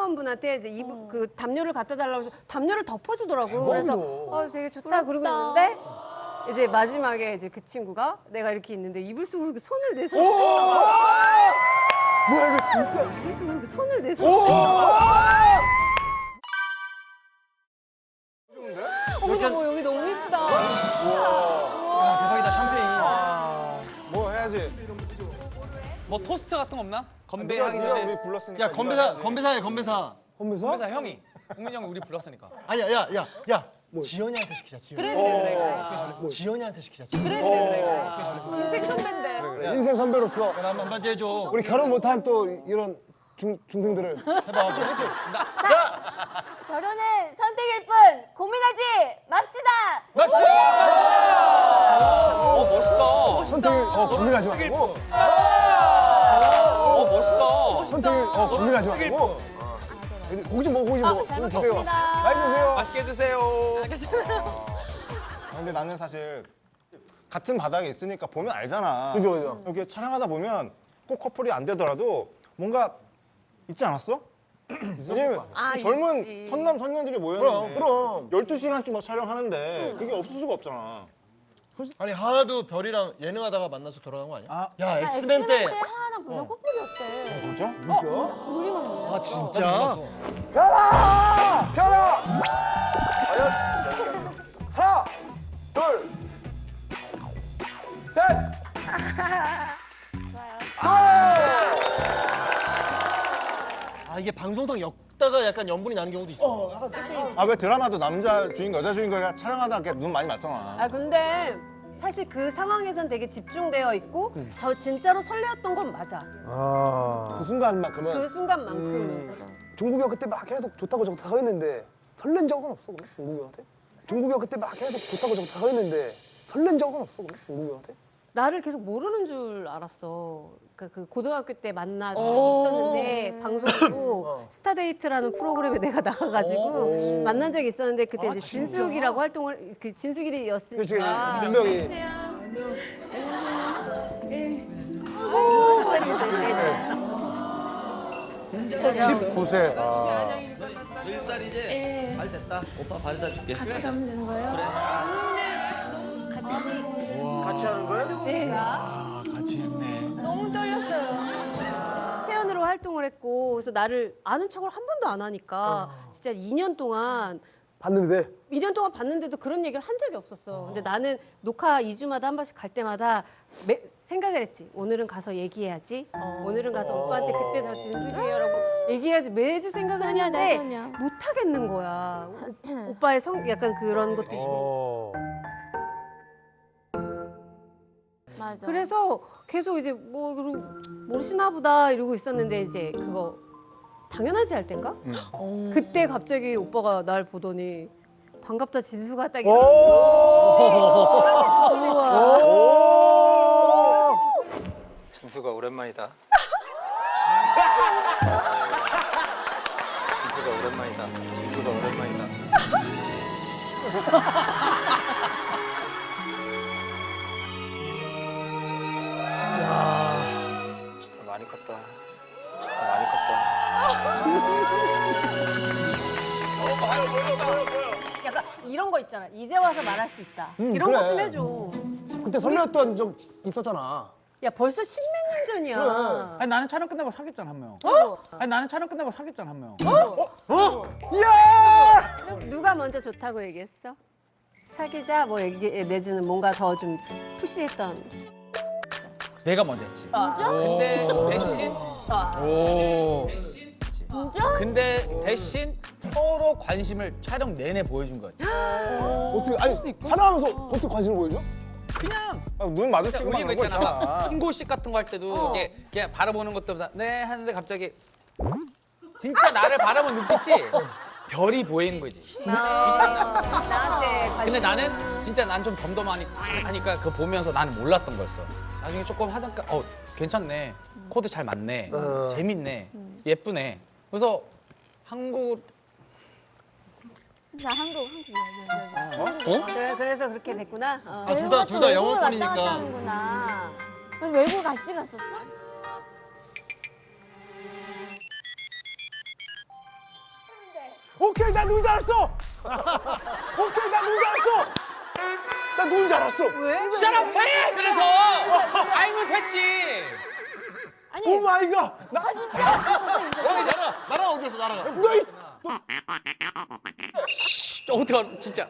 회사원분한테 이제 그 담요를 갖다 달라고 해서 담요를 덮어주더라고. 그래서 되게 좋다 그러고 있는데 이제 마지막에 이제 그 친구가 내가 이렇게 있는데 이불 속으로 이렇게 손을 내서 뭐야 이거 진짜? 이불 속으로 이렇게 손을 내서 여기 너무 예쁘다. 대박이다 샴페인. 뭐 해야지. 뭐 토스트 같은 거 없나? 건배 네가 하기 네가 전에. 우리 불렀으니까. 야 네가 건배사 해야지. 건배사야 건배사. 건배사? 건배사 형이. 국민 형이 우리 불렀으니까. 아니야 야 지연이한테 시키자 지연이. 그래. 지연이한테 시키자. 지연이. 그래. 인생 선배인데. 인생 선배로서 그럼 한마디 해줘. 우리 결혼 못한 또 이런 중생들을 해봐. 결혼은 선택일 뿐 고민하지 맙시다. 멋있다. 선택을 고민하지 말고 멋있다. 선택을 고민하지 말고 고기 좀 먹어 고기 좀 먹어. 잘 고기 드세요. 먹겠습니다. 많이 드세요. 맛있게 드세요. 근데 나는 사실 같은 바닥에 있으니까 보면 알잖아. 그죠. 이렇게 촬영하다 보면 꼭 커플이 안 되더라도 뭔가 있지 않았어? 왜냐면 젊은 있지. 선남 선녀들이 모였는데 그럼. 12시간씩 막 촬영하는데 그게 없을 수가 없잖아. 아니 하하도 별이랑 예능하다가 만나서 결혼한 거 아니야? 아. 야 엑스맨 때. 하하랑 별랑 커플이었대. 진짜? 아 진짜? 하나, 둘, 셋. 아 이게 방송상 엮다가 약간 연분이 나는 경우도 있어. 아 왜 드라마도 남자 주인공 여자 주인공이 촬영하다 이렇게 눈 많이 맞잖아. 근데 사실 그 상황에선 되게 집중되어 있고 저 진짜로 설레었던 건 맞아. 그 순간만큼은 그 순간만큼. 종국이 형 그때 막 계속 좋다고 저거 다 했는데 설렌 적은 없어 그럼 종국이 형한테? 종국이 형 그때 막 계속 좋다고 저거 다 했는데 설렌 적은 없어 그럼 종국이 형한테? 나를 계속 모르는 줄 알았어. 그 고등학교 때 만나 있었는데 방송으로 스타데이트라는 프로그램에 내가 나가가지고 만난 적이 있었는데 그때 이제 진숙이라고 활동을 그 진숙이었으니까. 분명히 19세. 일살이지? 잘 됐다. 오빠 바래다 줄게. 같이 가면 되는 거예요? 그래. 같이 하는 거야? 너무 떨렸어요. 태연으로 활동을 했고 그래서 나를 아는 척을 한 번도 안 하니까 진짜 2년 동안 봤는데도 그런 얘기를 한 적이 없었어. 근데 나는 녹화 2주마다 한 번씩 갈 때마다 생각을 했지. 오늘은 가서 얘기해야지. 오늘은 가서 오빠한테 그때 저 진숙이에요라고 얘기해야지. 매주 생각을 했는데 소녀. 못 하겠는 거야. 오빠의 약간 그런 것도 있고. 맞아. 그래서 계속 이제 모르시나 보다 이러고 있었는데 이제 그거 당연하지 할 땐가? 그때 갑자기 오빠가 날 보더니 반갑다 진수가 딱 이러는 거야. 진수가 오랜만이다. 진수가 오랜만이다. 진수가 오랜만이다. 진짜 많이 컸다. 진짜 많이 컸다. 약간 이런 거 있잖아. 이제 와서 말할 수 있다. 이런 그래. 거 좀 해줘. 그때 설레었던 적 있었잖아. 야 벌써 십몇 년 전이야. 아니 나는 촬영 끝나고 사귀었잖아 한 명. 아니 나는 촬영 끝나고 사귀었잖아 한 명. 누가 먼저 좋다고 얘기했어? 사귀자 뭐 얘기 내지는 뭔가 더 좀 푸시했던. 내가 먼저 했지. 진짜? 근데 대신 진짜? 근데 대신 서로 관심을 촬영 내내 보여준 거지. 어떻게 아니 촬영하면서 어떻게 관심을 보여줘? 그냥 눈 마주치고 우리 하는 거 거 있잖아. 막 있잖아. 신고식 같은 거 할 때도 이게 그냥 바라보는 것도 네 하는데 갑자기 진짜 나를 바라보는 눈빛이 별이 보이는 거지. 나한테 근데 나는 진짜 난 좀 덤덤하니까 그거 보면서 나는 몰랐던 거였어. 나중에 조금 하다가 괜찮네. 코드 잘 맞네. 재밌네. 예쁘네. 그래서 한국 나 한국. 그래서 그렇게 됐구나. 둘 다 영어권이니까. 하는구나. 그럼 외국 같이 갔었어? 오케이 나 누군지 알았어. 오케이 나 누군지 알았어. 나 누군지 알았어. 왜? 샤라페 그래서 알면 됐지. 오 마이 갓. 나 나랑 어디였어 나랑. 너 이. 어떻게 알아 진짜.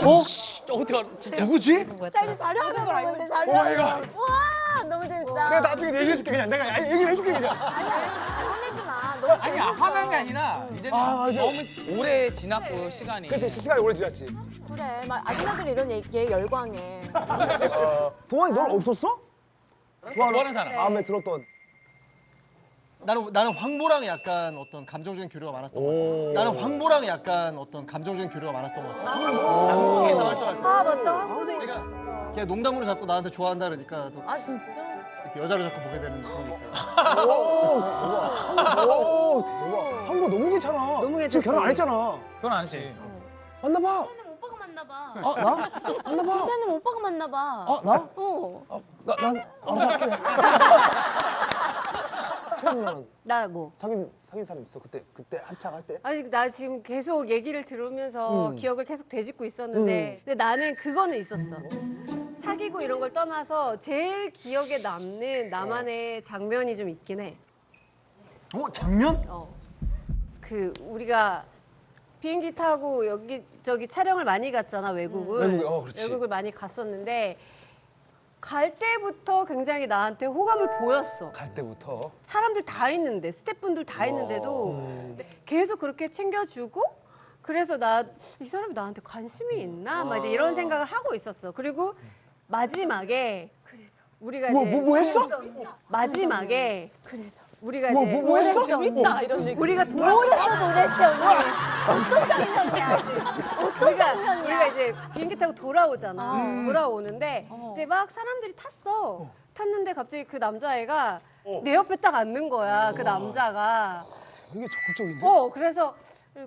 어떻게 알아 진짜. 누구지? 자 이제 자료하는 걸 알고 있는데 오 마이 갓. 와 너무 재밌다. 내가 나중에 얘기해줄게 그냥. 내가 얘기를 해줄게 그냥. 화내지 마. 너무 아니야 화난 게 아니라 이제는 아, 맞아. 너무 오래 지났고 시간이. 그치 시간이 오래 지났지. 그래. 막 아줌마들이 이런 얘기에 열광해. 동환이 넌 없었어? 좋아하는 사람. 마음에 들었던. 나는 황보랑 약간 어떤 감정적인 교류가 많았던 것 같아. 나는 황보랑 약간 어떤 감정적인 교류가 많았던 것 같아. 방송에서 활동할 때. 아 맞다. 한국도 있어. 그냥 농담으로 자꾸 나한테 좋아한다 그러니까 나도 아 진짜? 이렇게 여자로 자꾸 보게 되는 그런 게 있더라고. 오 대박. 오 대박. 한국 너무 괜찮아. 너무 지금 괜찮지. 결혼 안 했잖아. 그건 아니지. 만나봐. 괜찮은 오빠가 만나봐. 아 나? 만나봐. 괜찮은 오빠가 만나봐. 아 나? 어. 난 알아서 할게. 채연 누나는 나 뭐? 사귄 사람 있어? 그때 한창 할 때? 아니 나 지금 계속 얘기를 들으면서 기억을 계속 되짚고 있었는데 근데 나는 그거는 있었어. 사귀고 이런 걸 떠나서 제일 기억에 남는 나만의 장면이 좀 있긴 해. 장면? 그 우리가 비행기 타고 여기저기 촬영을 많이 갔잖아 외국을. 외국에, 그렇지. 외국을 많이 갔었는데 갈 때부터 굉장히 나한테 호감을 보였어. 갈 때부터. 사람들 다 있는데 스태프분들 다 있는데도 계속 그렇게 챙겨주고 그래서 나 이 사람이 나한테 관심이 있나 막 이제 이런 생각을 하고 있었어. 그리고 마지막에 우리가 뭐 이제 했어? 마지막에 우리가 뭐 이제 했어? 재밌다 이런 얘기. 우리가 뭘 했어 도대체 언니? 어떤 장면이야? 우리가 이제 비행기 타고 돌아오잖아. 돌아오는데 이제 막 사람들이 탔는데 갑자기 그 남자애가 내 옆에 딱 앉는 거야. 그 남자가. 되게 적극적인데? 그래서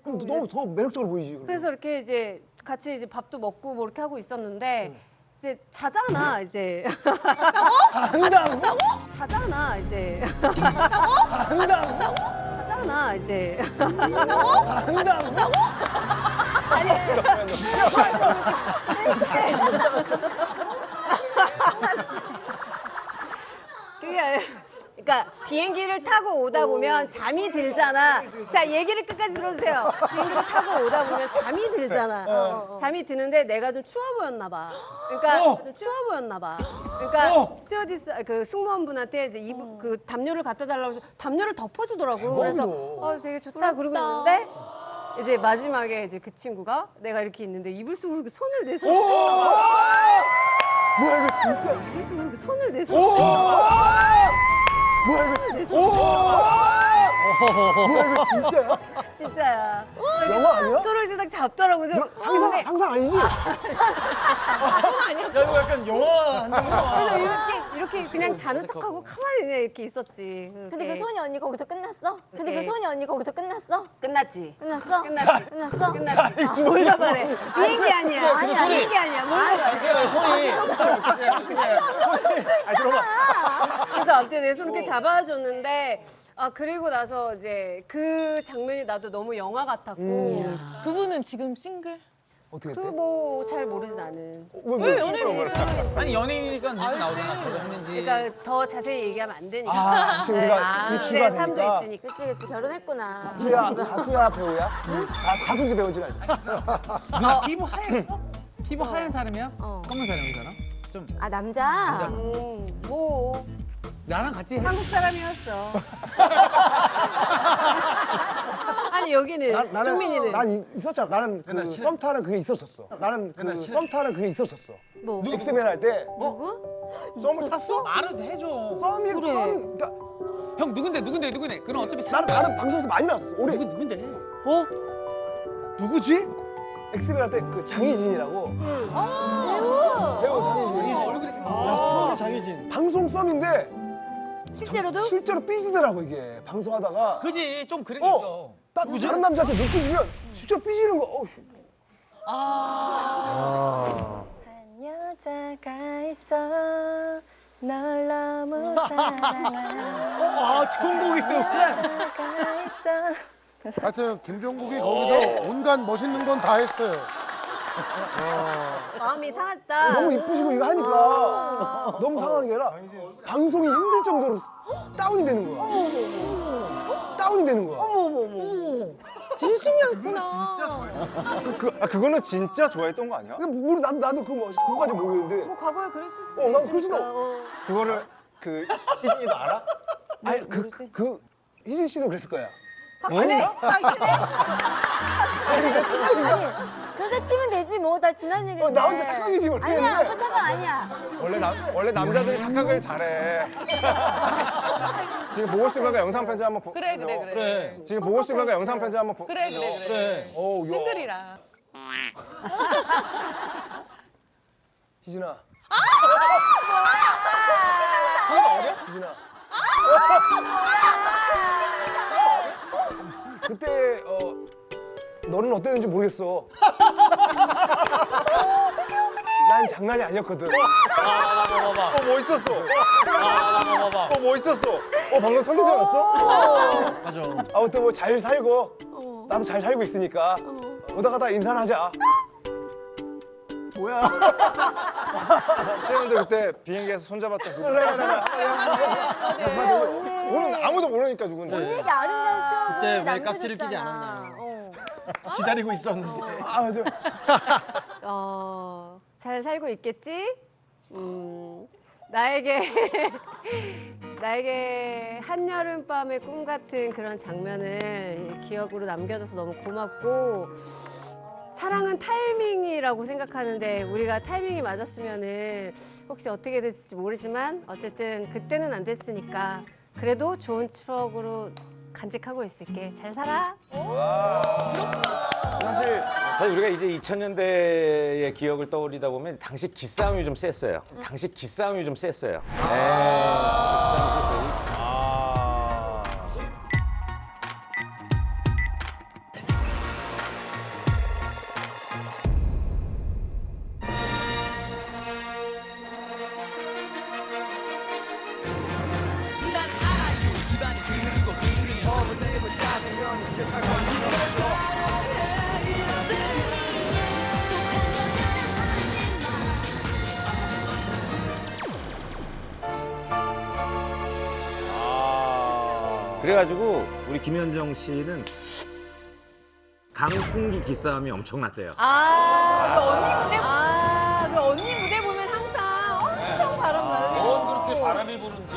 그럼 너무 더 매력적으로 보이지. 그러면. 그래서 이렇게 이제 같이 이제 밥도 먹고 뭐 이렇게 하고 있었는데 이제 자잖아 이제. 한다고? 자잖아 이제. 한다고? 자잖아 이제. 한다고? 그러니까 비행기를 타고 오다 보면 잠이 들잖아. 자, 얘기를 끝까지 들어주세요. 비행기를 타고 오다 보면 잠이 들잖아. 잠이 드는데 내가 좀 추워 보였나 봐. 그러니까 좀 추워 보였나 봐. 그러니까 스튜어디스 그 승무원분한테 이제 그 담요를 갖다 달라고 해서 담요를 덮어주더라고. 그래서 되게 좋다 그러고 있는데 이제 마지막에 이제 그 친구가 내가 이렇게 있는데 이불 속으로 이렇게 손을 내서 뭐야 이거 진짜? 이불 속으로 이렇게 손을 내서 뭐야 이거 진짜? 뭐야 이거 진짜야? 진짜야. 영화 아니야? 손을 이렇게 딱 잡더라고. 그래서 상상 아니지? 야 이거 약간 영화 한 장. 그래서 이렇게 그냥 자는 척하고 가만히 그냥 이렇게 있었지. 근데 그 소니 언니 거기서 끝났어? 근데 그 오케이. 소니 언니 거기서 끝났어? 끝났지. 끝났어? 끝났지. 끝났어? 끝났지. 뭘더 말해. 비행기 아니야. 아니야. 비행기 아니야. 뭘더 말해. 손이. 그래서 아무튼 내 손을 이렇게 잡아줬는데 그리고 나서 이제 그 장면이 나도 너무 영화 같았고 그분은 지금 싱글? 어떻게 했대? 그 뭐 잘 모르지 나는. 왜 연예인 아니 연예인이니까 뉴스 나오잖아. 결혼했는지. 그러니까 더 자세히 얘기하면 안 되니까. 혹시 우리가 내 유추가 삶도 되니까 있으니까. 그치 결혼했구나. 가수야 배우야? 가수인지 배우인지 알지? 누나 피부 하였어? 피부 하얀 사람이야? 검은 사람이잖아. 좀 아 남자? 뭐 나랑 같이 해. 한국 사람이었어. 아니 여기는 종민이는 난 있었잖아. 나는 그날 그 칠- 썸 타는 그게 있었었어. 나는 그날 그 칠- 썸 타는 그게 있었었어. 뭐 엑스맨 할 때 누구? 썸을 탔어? 말을 해줘. 썸이 그래. 썸. 그러니까 형 누군데? 그럼 어차피 나는 방송에서 많이 나왔었어. 우리 누군데? 누구지? 엑스맨 할 때 그 장희진이라고 배우 장희진. 얼굴이 생각. 아, 장희진. 방송 썸인데 실제로도? 실제로 삐지더라고 이게 방송하다가. 그지 좀 그런 게 있어. 딱 다른 남자한테 느껴지면 진짜 삐지는 거. 한 여자가 있어 널 너무 사랑하는 좋은 곡이네. 여자가 있어 하여튼 김종국이 거기서 온갖 멋있는 건 다 했어요. 마음이 상했다. 너무 이쁘시고 이거 하니까 너무 상하는 게 아니라 방송이 힘들 정도로 다운이 되는 거야. 다운이 되는 거야. 진심이었구나. 그거는 진짜 좋아했던 거 아니야? 나도 그거까지 모르겠는데. 뭐 과거에 그랬을 수 나도 그럴 수도 있으니까. 그거를 그 희진이도 알아? 아니 모르지. 희진 씨도 그랬을 거야. 아닌가? 아니 그래서 치면 되지 뭐 다 지난 얘기인데. 나 혼자 착각이지 모르겠는데. 아니야 그때가 아니야. 원래 남자들이 착각을 잘해. 지금 보고 있을 거니까 영상 편지 한번 보. 그래. 지금 보고 있을 거니까 영상 편지 한번 보. 그래. 어우, 야. 싱글이라. 희진아. 희진아. 그때 너는 어땠는지 모르겠어. 난 장난이 아니었거든. 멋있었어. 멋있었어. 방금 설레지 않았어? 맞아. 아무튼 뭐 잘 살고 나도 잘 살고 있으니까 오다 가다 인사를 하자. 뭐야? 채연도 그때 비행기에서 손잡았던 그거. 모르는 아무도 모르니까 누군지. 되게 아름다운 추억을 그때 왜 남겨줬잖아. 깍지를 끼지 않았나요? 기다리고 있었는데. 아 맞아. 잘 살고 있겠지? 나에게 한여름밤의 꿈 같은 그런 장면을 기억으로 남겨줘서 너무 고맙고, 사랑은 타이밍이라고 생각하는데 우리가 타이밍이 맞았으면은 혹시 어떻게 됐을지 모르지만 어쨌든 그때는 안 됐으니까 그래도 좋은 추억으로 간직하고 있을게. 잘 살아. 사실 우리가 이제 2000년대의 기억을 떠올리다 보면 당시 기싸움이 좀 셌어요. 그래가지고 우리 김현정 씨는 강풍기 기싸움이 엄청났대요. 그 언니 무대 보면 항상 엄청 바람 나는. 넌 그렇게 바람이 부는지.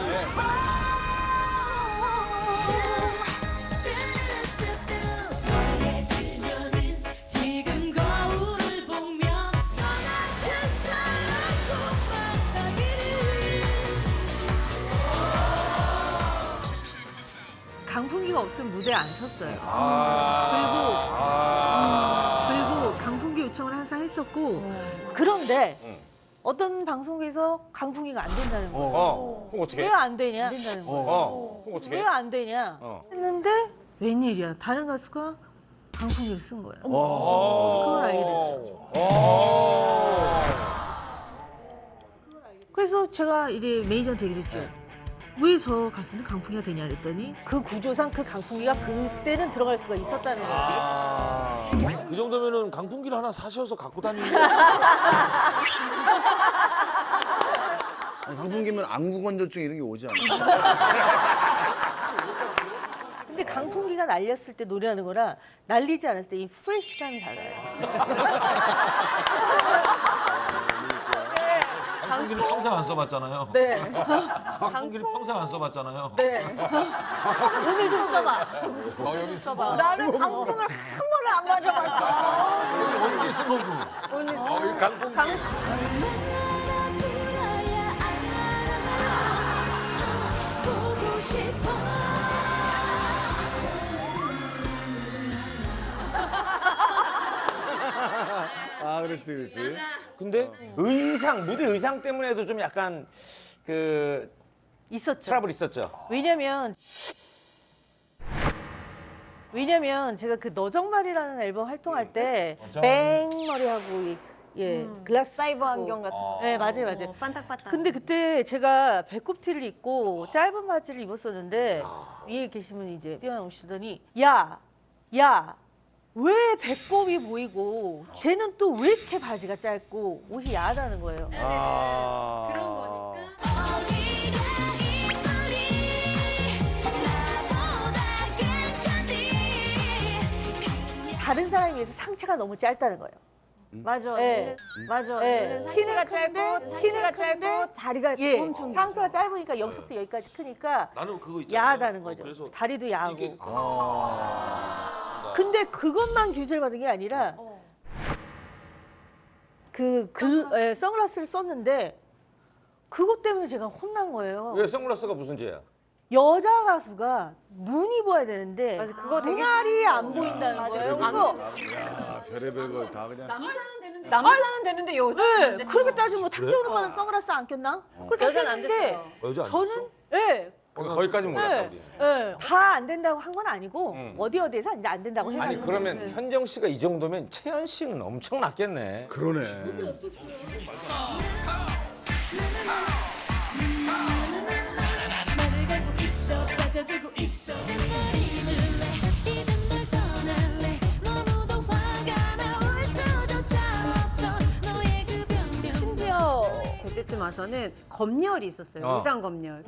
지금 거울을 보며 강풍기가 없으면 무대에 안 섰어요. 그리고 강풍기 요청을 항상 했었고, 그런데 어떤 방송에서 강풍기가 안 된다는 거예요. 그럼 어떻게? 왜 안 되냐? 안 된다는 거예요. 그럼 어떻게? 왜 안 되냐? 했는데 웬일이야? 다른 가수가 강풍기를 쓴 거예요. 그걸 알게 됐어요. 그래서 제가 이제 매니저한테 얘기했죠. 왜 저 가수는 강풍기가 되냐 그랬더니 그 구조상 그 강풍기가 그때는 들어갈 수가 있었다는 거예요. 그 정도면은 강풍기를 하나 사셔서 갖고 다니는. 강풍기면 안구건조증 이런 게 오지 않아? 근데 강풍기가 날렸을 때 노래하는 거랑 날리지 않았을 때 이 프레시감이 달라요. 강풍기를 평생 안 써봤잖아요. 네. 강풍기를 평생 안 써봤잖아요. 오늘 좀 써봐. 여기 써봐. 나는 강풍을 한 번을 안 맞아봤어. 언제 쓴 거고? 이 강풍기. 아, 그렇지. 근데 무대 의상 때문에도 좀 약간 그 있었죠. 트러블 있었죠. 왜냐면 제가 그 너정말이라는 앨범 활동할 때 뱅머리하고 글라스 사이버 안경 같은 거. 네, 맞아요. 반딱반딱. 근데 그때 제가 배꼽티를 입고 짧은 바지를 입었었는데 위에 계신 분이 이제 뛰어나오시더니 야, 야, 왜 배꼽이 보이고 쟤는 또 왜 이렇게 바지가 짧고 옷이 야하다는 거예요. 그런 거니까. 다른 사람에 비해서 상체가 너무 짧다는 거예요. 맞아. 네. 맞아. 네. 키가 짧고, 키가 짧고, 다리가 예, 엄청 상체가 짧으니까 여기서부터 여기까지 크니까 나는 그거 있잖아요. 야하다는 거죠. 그래서 다리도 야하고. 이게 근데 그것만 규제를 받은 게 아니라 선글라스를 썼는데 그것 때문에 제가 혼난 거예요. 왜 선글라스가 무슨 죄야? 여자 가수가 눈이 보여야 되는데 맞아, 그거 되게 눈알이 안 보인다는 거예요. 그래서 야, 별의별 걸 다 그냥. 남자는 되는데 여자는 네, 그렇게 따지면 뭐 탁재훈 오빠는 선글라스 안 꼈나? 그렇게 여자는 안 했는데 됐어요. 여자 안 저는 네, 거기까지 몰랐다 우리. 다 안 된다고 한 건 아니고 어디에서 이제 안 된다고 해가지고 아니 그러면 현정 씨가 이 정도면 채연 씨는 엄청 낫겠네. 그러네. 심지어 제때쯤 와서는 검열이 있었어요. 의상 검열.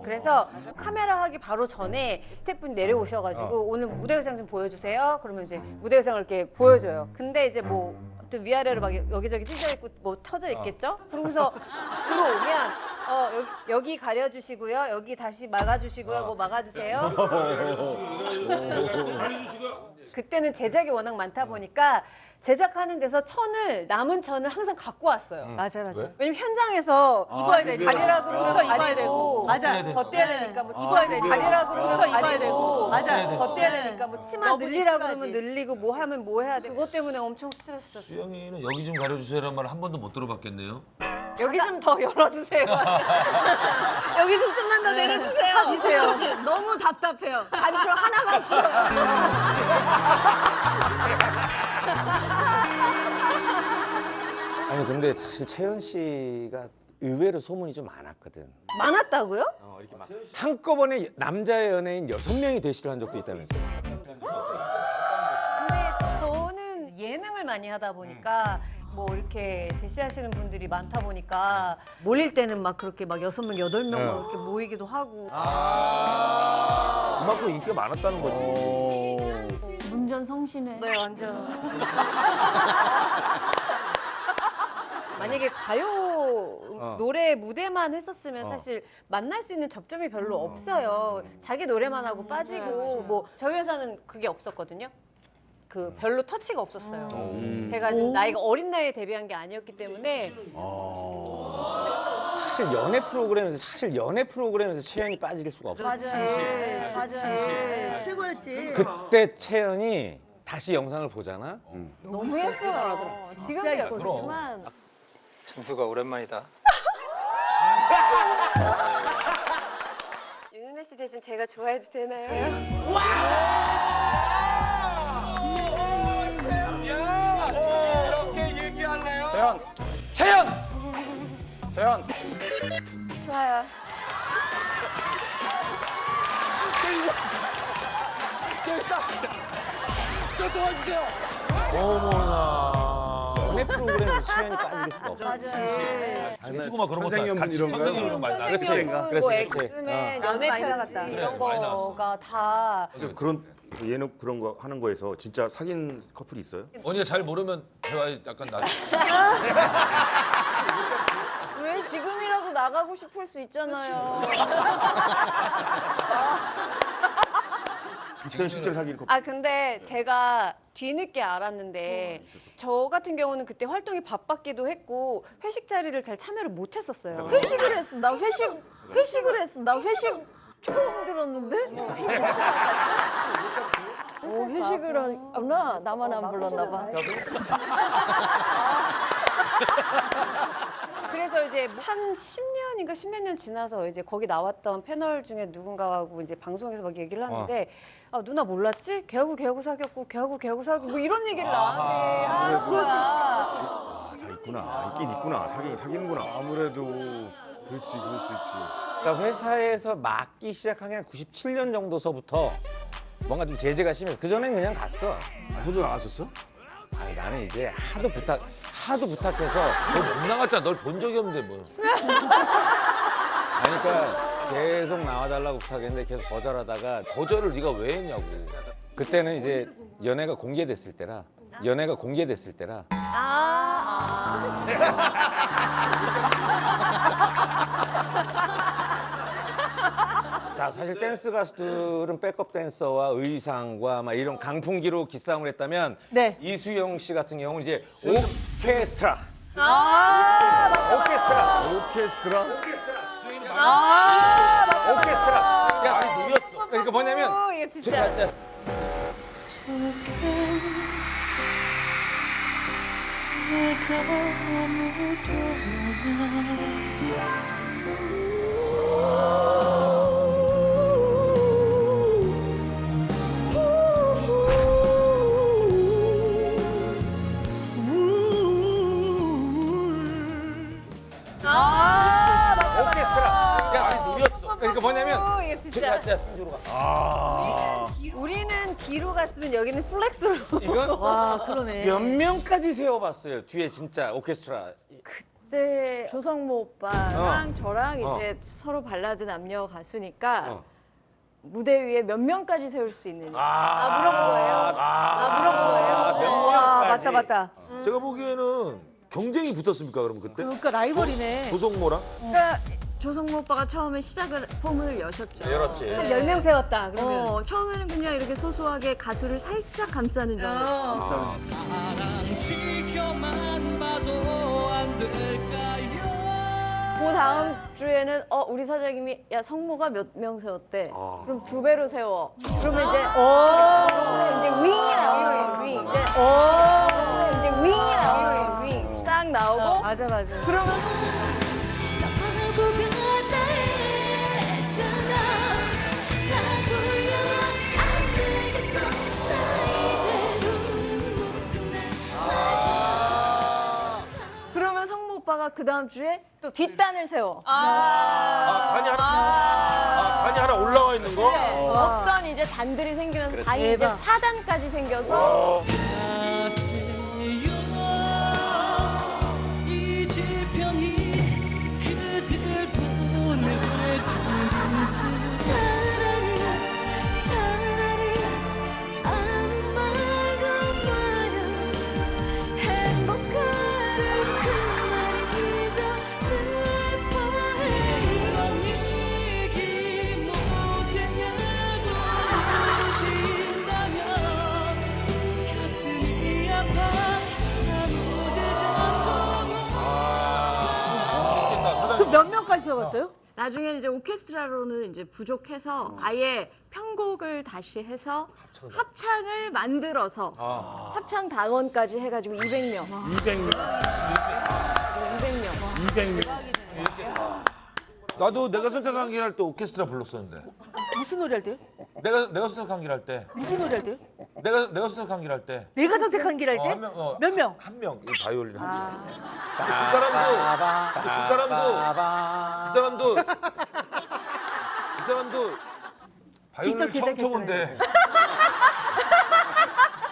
그래서 카메라 하기 바로 전에 스태프분이 내려오셔가지고 오늘 무대 의상 좀 보여주세요. 그러면 이제 무대 의상을 이렇게 보여줘요. 근데 이제 뭐 아무튼 위아래로 막 여기저기 찢어 있고 뭐 터져 있겠죠? 그러고서 들어오면 여기 가려주시고요. 여기 다시 막아주시고요. 뭐 막아주세요. 그때는 제작이 워낙 많다 보니까 제작하는 데서 남은 천을 항상 갖고 왔어요. 맞아. 왜냐면 현장에서 입어야 돼. 가리라 그러면 입어야 가리고 되고. 맞아. 덧대야 되니까 뭐 입어야 되고. 가리라 그러면 입어야 가리고 되고. 맞아. 덧대야 되니까 뭐 치마 너무 늘리라 찌푸하지. 그러면 늘리고 뭐 하면 뭐 해야 돼. 그것 때문에 엄청 스트레스였어요. 수영이는 여기 좀 가려주세요라는 말 한 번도 못 들어봤겠네요. 여기 좀 더 열어주세요. 여기 좀 좀만 더 내려주세요. 주세요. 너무 답답해요. 단추 하나가 없어요. 아니 근데 사실 채연 씨가 의외로 소문이 좀 많았거든. 많았다고요? 이렇게 막 한꺼번에 남자 연예인 6명이 대시를 한 적도 있다면서요. 근데 저는 예능을 많이 하다 보니까 뭐 이렇게 대시하시는 분들이 많다 보니까 몰릴 때는 막 그렇게 막 6명, 8명 막 이렇게 모이기도 하고. 그만큼 인기가 많았다는 거지. 문전성시네. 네, 완전. 만약에 가요 노래 무대만 했었으면 사실 만날 수 있는 접점이 별로 없어요. 자기 노래만 하고 빠지고 뭐 저희 회사는 그게 없었거든요. 그 별로 터치가 없었어요. 제가 좀 나이가 어린 나이에 데뷔한 게 아니었기 때문에 사실 연애 프로그램에서 채연이 빠질 수가 없어. 맞아. 최고였지. 그때 채연이 다시 영상을 보잖아. 너무 예뻐요. 지금도 예쁘지만 준수가 오랜만이다. 윤은혜 씨 대신 제가 좋아해도 되나요? 이렇게 얘기할래요? 채연. 좋아요. 저 도와주세요. 어머나. 연애 프로그램에서 채연이 빠질 수가 없어. 친구가 그런 것도 천생연분 이런 거요? 이런 말 나를 선생님은 뭐 엑스맨, 연애 많이 편지 나갔다. 이런 많이 나왔어. 거가 다 그런 예능 그런 거 하는 거에서 진짜 사귄 커플이 있어요? 언니가 잘 모르면 대화 약간 나. 왜 지금이라도 나가고 싶을 수 있잖아요. 있어요 실제로 사귄 커플? 아 근데 제가 뒤늦게 알았는데 저 같은 경우는 그때 활동이 바빴기도 했고 회식 자리를 잘 참여를 못 했었어요. 회식을 했어. 나 회식을 했어. 나 회식 처음 들었는데? 회식을 하나 나만 안 불렀나 봐. 그래서 이제 한 10년인가 10몇 년 지나서 이제 거기 나왔던 패널 중에 누군가하고 이제 방송에서 막 얘기를 하는데 아 누나 몰랐지? 걔하고 사귀었고 걔하고 사귀고 뭐 이런 얘기를 나한테 하는 거야. 다 있구나. 있긴 있구나. 사귀는구나. 아무래도 그렇지, 그럴 수 있지. 그러니까 회사에서 맡기 시작한 게 한 97년 정도서부터 뭔가 좀 제재가 심해서 그 전엔 그냥 갔어. 형도 나갔었어? 아니 나는 이제 하도 부탁해서 너 못 나갔잖아. 널 본 적이 없는데 뭐. 아니 그러니까 계속 나와달라고 부탁했는데 계속 거절하다가 거절을 네가 왜 했냐고. 그때는 이제 연애가 공개됐을 때라 자 사실 댄스 가수들은 백업 댄서와 의상과 막 이런 강풍기로 기싸움을 했다면 네. 이수영 씨 같은 경우는 이제 오케스트라 오케스트라 야 많이 누렸어. 그러니까 뭐냐면 이게 진짜. 오케스트라 야 많이 누렸어. 그러니까 뭐냐면 이게 진짜. 우리는 뒤로 갔으면 여기는 플렉스로. 이건 와 그러네. 몇 명까지 세워봤어요. 뒤에 진짜 오케스트라. 그때 조성모 오빠랑 저랑 어. 이제 서로 발라드 남녀 가수니까 무대 위에 몇 명까지 세울 수 있느냐. 물어본 거예요. 물어본 거예요. 와 명까지. 맞다. 제가 보기에는 경쟁이 붙었습니까 그럼 그때? 그러니까 라이벌이네. 조성모랑? 그러니까 조성모 오빠가 처음에 시작을 포문을 여셨죠. 열었지. 10명 세웠다 그러면. 처음에는 그냥 이렇게 소소하게 가수를 살짝 감싸는 정도. 그 다음 주에는 우리 사장님이 야 성모가 몇 명 세웠대. 그럼 2배로 세워. 그러면 이제 윙이 나오는 윙. 이제 윙이 나오는 윙. 딱 나오고. 맞아. 그러면 그러면 성모 오빠가 그 다음 주에 또 뒷단을 세워. 단이 하나 올라와 있는 거? 어떤 이제 단들이 생기면서 단이 이제 대박. 4단까지 생겨서 몇 명까지 세웠어요? 나중에 이제 오케스트라로는 이제 부족해서 아예 편곡을 다시 해서 합창을 만들어서 합창 단원까지 해가지고 200명. 200명. 나도 내가 선택한 길 할 때 오케스트라 불렀었는데. 무슨 노래 할 때요? 내가 선택한 길 할 때. 무슨 노래 할 때요? 내가 선택한 길 할 때. 내가 선택한 길 할 때? 한 명, 몇 명? 한 명. 이 바이올린 한 명. 그 사람도 바이올린을 처음 쳐본데.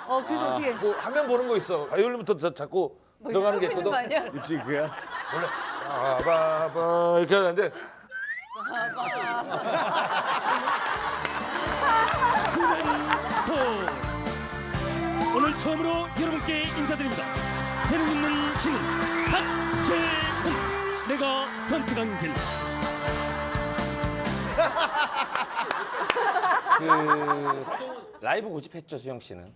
그래서 어떻게? 뭐 화면 보는 거 있어. 바이올린부터 잡고 들어가는 게 있거든. 입시 그야? 원래 바바바 이렇게 하는데 오늘 처음으로 여러분께 인사드립니다. 재능 있는 신인 박재훈, 내가 선택한 길. 라이브 고집했죠 수영 씨는.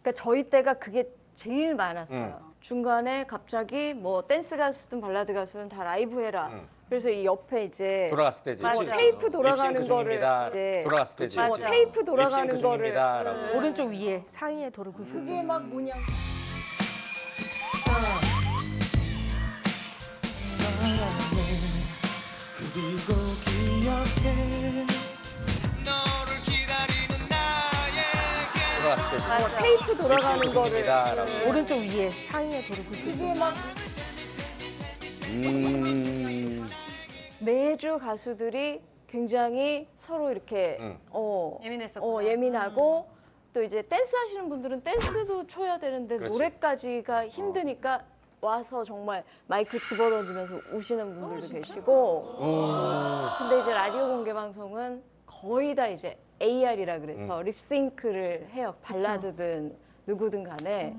그러니까 저희 때가 그게 제일 많았어요. 중간에 갑자기 뭐 댄스 가수든 발라드 가수든 다 라이브 해라. 그래서 이 옆에 이제 돌아갔을 때지. 테이프 돌아가는 립싱크 거를 중입니다. 이제 돌아갔을 때지. 테이프 돌아가는 립싱크 거를 중입니다라고. 오른쪽 위에 상의에 도르고 있었지. 그게 막 뭐냐. 돌아갔을 때지. 테이프 돌아가는 거를 중입니다라고. 오른쪽 위에 상의에 도르고 있었지. 그게 막 매주 가수들이 굉장히 서로 이렇게 예민했었구나. 예민하고 또 이제 댄스 하시는 분들은 댄스도 춰야 되는데 그렇지. 노래까지가 힘드니까 와서 정말 마이크 집어던지면서 우시는 분들도 계시고 근데 이제 라디오 공개 방송은 거의 다 이제 AR이라 그래서 립싱크를 해요. 발라드든 누구든 간에.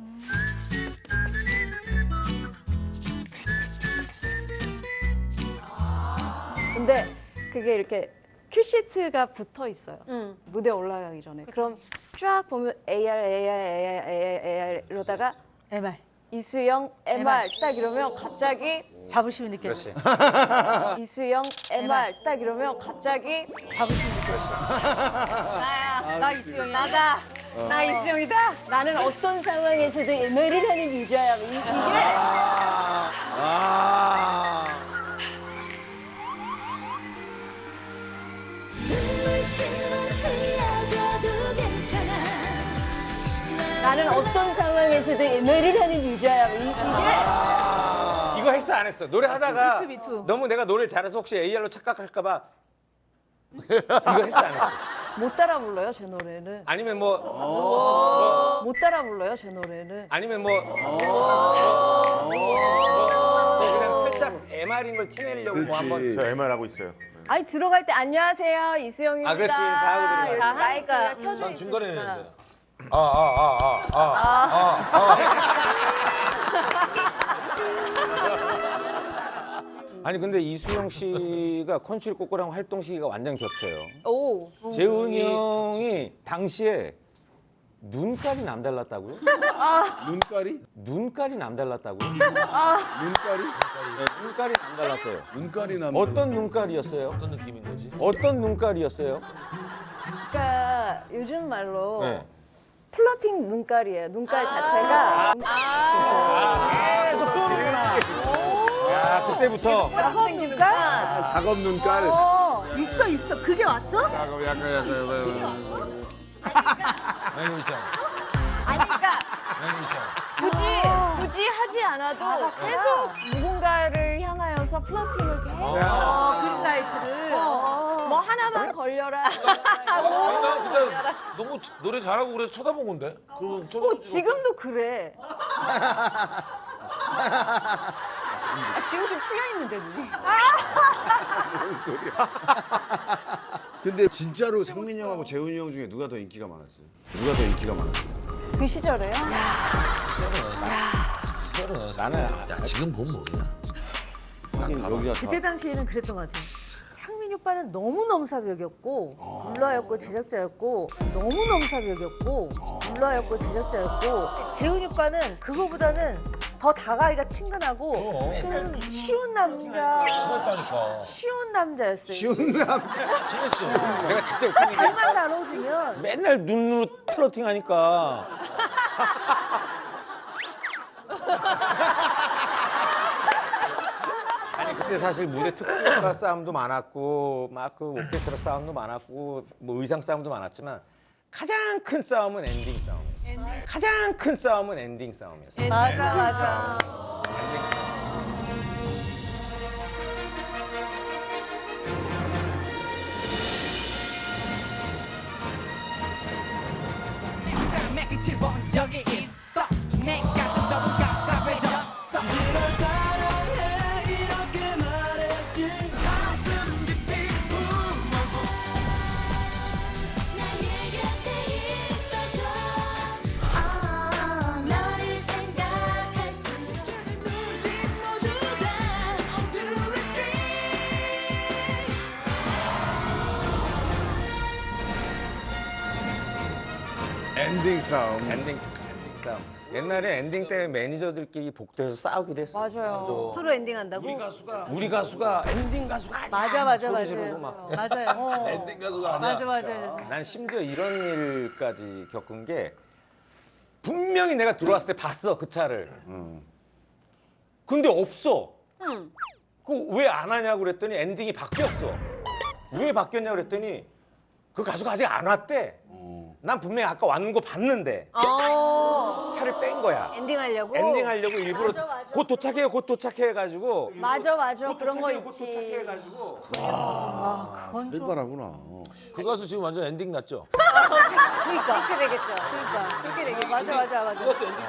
근데 그게 이렇게 큐시트가 붙어 있어요. 무대 올라가기 전에. 그럼 쫙 보면 AR 이러다가 MR. 이수영 MR 딱 이러면 갑자기 자부심이 느껴져. 이수영 MR 딱 이러면 갑자기 자부심이 느껴져. 나야. 나 이수영이야. 나다. 나 이수영이다. 나는 어떤 상황에서도 MR을 하는 유저야. 이게 나는 어떤 상황에서도 MR을 하는 유저야. 이게 이거 했어 안 했어? 노래 하다가 미투. 너무 내가 노래를 잘해서 혹시 AR로 착각할까봐 이거 했어 안 했어? 못 따라 불러요 제 노래는. 아니면 뭐 못 따라 불러요 제 노래는. 아니면 뭐 그냥 살짝 MR인 걸 티내려고 뭐 한번 저 MR 하고 있어요. 아니 들어갈 때 안녕하세요 이수영입니다. 아, 그렇지, 인사하고 들어가야지. 자, 하니까 켜져 난 중간에 있으니까. 했는데. 아니 근데 이수영 씨가 콘실 꼬꼬랑 활동 시기가 완전 겹쳐요. 오. 재훈이 형이 당시에 눈깔이 남달랐다고요? 눈깔이? 눈깔이 남달랐다고요? 눈깔이? 네, 눈깔이 남달랐대요. 눈깔이 남. 어떤 눈깔이었어요? 어떤 느낌인 거지? 어떤 눈깔이었어요? 그러니까 요즘 말로 네. 플러팅 눈깔이에요. 눈깔 자체가. 계속 쏘는구나. 야 그때부터 작업 눈깔? 작업 눈깔. 있어. 그게 왔어? 작업 약간. 아이고 있잖아. 아니 그러니까 아이고 있잖아. 굳이 하지 않아도 계속 누군가를 향하여서 플러팅을 계속. 그린라이트를. 뭐 하나만 걸려라. 아니, 나 근데 너무 노래 잘하고 그래서 쳐다본 건데. 그 지금도 그래. 지금 좀 풀려 있는데 눈이. 뭔 소리야? 근데 진짜로 상민이 형하고 재훈이 형 중에 누가 더 인기가 많았어요? 누가 더 인기가 많았어요? 그 시절에요? 나는 야 지금 보면 모르냐. 하긴 여기가 그때 당시에는 그랬던 것 같아요. 상민 오빠는 너무 넘사벽이었고 물러였고 제작자였고 너무 넘사벽이었고 물러였고 제작자였고 재훈이 오빠는 그거보다는 더 다가기가 친근하고 좀 쉬운 남자 친했다니까. 쉬운 남자였어요. 쉬운 남자. 친했어. 내가 진짜 웃긴 게 잘만 나눠주면 맨날 눈으로 플러팅 하니까 아니 그때 사실 무대 특수효과 싸움도 많았고 막 그 오케스트라 싸움도 많았고 뭐 의상 싸움도 많았지만 가장 큰 싸움은 엔딩 싸움이었어요. 가장 큰 싸움은 엔딩 싸움이었어요. 맞아. 엔딩 싸움. 엔딩 싸움. 옛날에 엔딩 때문에 매니저들끼리 복도에서 싸우기도 했어. 맞아요. 서로 엔딩한다고? 우리 가수가 엔딩 가수가 아니야. 맞아. 소리 지르고 막. 맞아요. 엔딩 가수가 아니야. 맞아. 난 심지어 이런 일까지 겪은 게 분명히 내가 들어왔을 때 봤어 그 차를. 근데 없어. 그 왜 안 하냐고 그랬더니 엔딩이 바뀌었어. 왜 바뀌었냐고 그랬더니 그 가수가 아직 안 왔대. 난 분명히 아까 왔는 거 봤는데 차를 뺀 거야. 엔딩하려고. 엔딩하려고 일부러 맞아, 맞아. 곧 도착해요, 곧 도착해가지고. 맞아 그런 거 곧 있지. 도착해가지고. 살벌하구나. 그 가수 지금 완전 엔딩 났죠? 그러니까 그렇게 되겠죠. 그렇게 되게 맞아.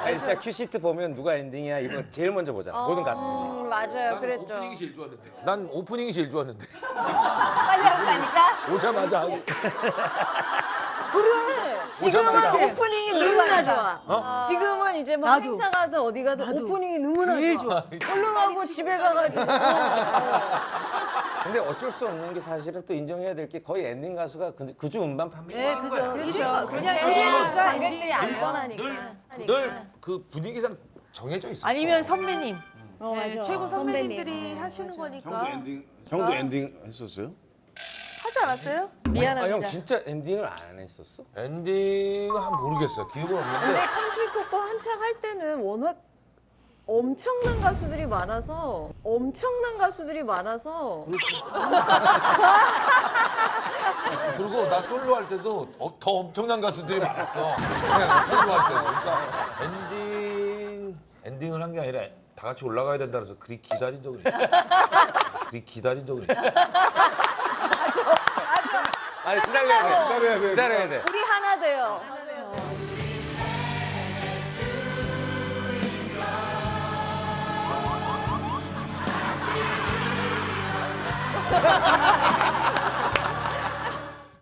아니 진짜 큐시트 보면 누가 엔딩이야 이거 제일 먼저 보자. 모든 가수들이. 맞아요, 그랬죠. 오프닝이 제일 좋았는데. 난 오프닝이 제일 좋았는데. 빨리 하고 가니까. 오자마자 하고. 그래. 오자마자. 지금은 오프닝이 너무나 좋아. 어? 지금은 이제 뭐 나도. 행사 가든 어디 가든 오프닝이 너무나 제일 좋아. 얼른 하고 집에 가가지고. 근데 어쩔 수 없는 게 사실은 또 인정해야 될 게 거의 엔딩 가수가 그주 음반 판매. 네, 그죠. 그냥 관객들이 안 떠나니까. 늘 그 분위기상 정해져 있어. 아니면 선배님. 맞아. 최고 선배님. 선배님들이 하시는 거니까. 형도 엔딩 했었어요? 하지 않았어요? 아, 미안합니다. 형 진짜 엔딩을 안 했었어? 엔딩은 한 모르겠어요. 기억은 없는데. 근데 컨트리컵도 한창 할 때는 워낙 엄청난 가수들이 많아서 그리고 나 솔로 할 때도 더 엄청난 가수들이 많았어. 그냥 솔로 할 때도. 그러니까 엔딩을 한 게 아니라 다 같이 올라가야 된다 그래서 그리 기다린 적은 있어. 아니 기다려야 돼. 기다려야 돼. 우리 하나 돼요.